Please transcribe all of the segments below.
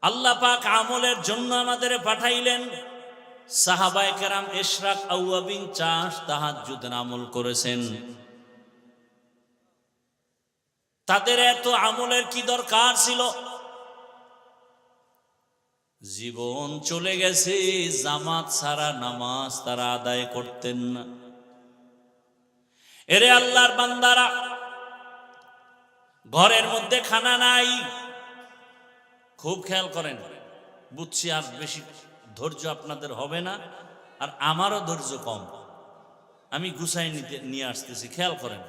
আল্লাহ পাক আমলের জন্য আমাদের পাঠাইলেন। সাহাবায়ে কেরাম ইশরাক আউয়াবিন চাষ তাহাজ্জুদের আমল করেছেন। তাদের এত আমলের কি দরকার ছিল? জীবন চলে গেছে, জামাত ছাড়া নামাজ তারা আদায় করতেন না। এরে আল্লাহর বান্দারা, ঘরের মধ্যে খানা নাই, খুব খেয়াল করেন। বুঝছি আর বেশি ধৈর্য আপনাদের হবে না, আর আমারও ধৈর্য কম, আমি গুছাই নিয়ে আসতেছি, খেয়াল করেন।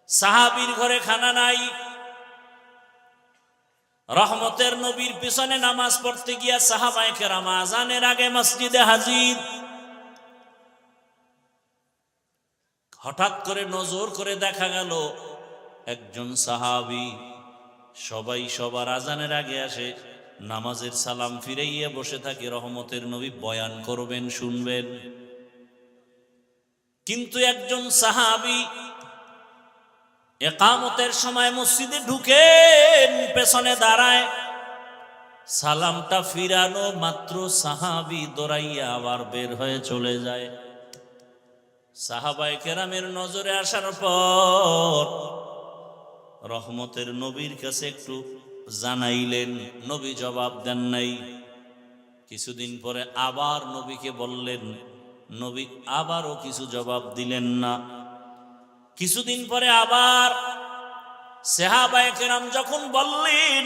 সাহাবীর ঘরে খানা নাই, রহমতের নবীর পিছনে নামাজ পড়তে গিয়া সাহাবায়ে কেরাম আযানের আগে মসজিদে হাজির। হঠাৎ করে নজর করে দেখা গেল একজন সাহাবী সবাই সবার আযানের আগে আসে, নামাজের সালাম ফিরাইয়া বসে থাকে, রহমতের নবী বয়ান করবেন, শুনবেন। কিন্তু একজন সাহাবী ইকামতের সময় মসজিদে ঢুকেন, পেছনে দাঁড়ায়, সালামটা ফিরানো মাত্র সাহাবী দৌড়াইয়া আবার বের হয়ে চলে যায়। সাহাবায়ে কেরামের নজরে আসার পর রহমতের নবীর কাছে একটু জানাইলেন, নবী জবাব দেন নাই। কিছুদিন পরে আবার নবীকে বললেন, নবী আবারও কিছু জবাব দিলেন না। কিছুদিন পরে আবার সাহাবায়ে কেরাম যখন বললেন,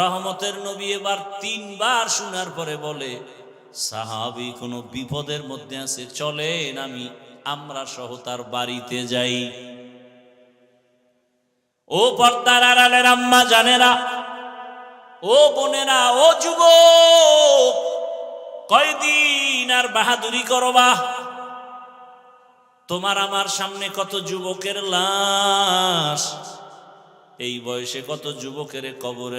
রহমতের নবী এবার 3 বার শোনার পরে বলে, সাহাবী কোনো বিপদের মধ্যে আছে, চলেন আমরা সহ তার বাড়িতে যাই। ও পর্দার আড়ালের আম্মা জানেরা, ও বোনেরা, ও যুবক, কয়দিন আর বাহাদুরি করবা? তোমার আমার সামনে কত যুবকের লাশ, এই বয়সে কত যুবকের কবরে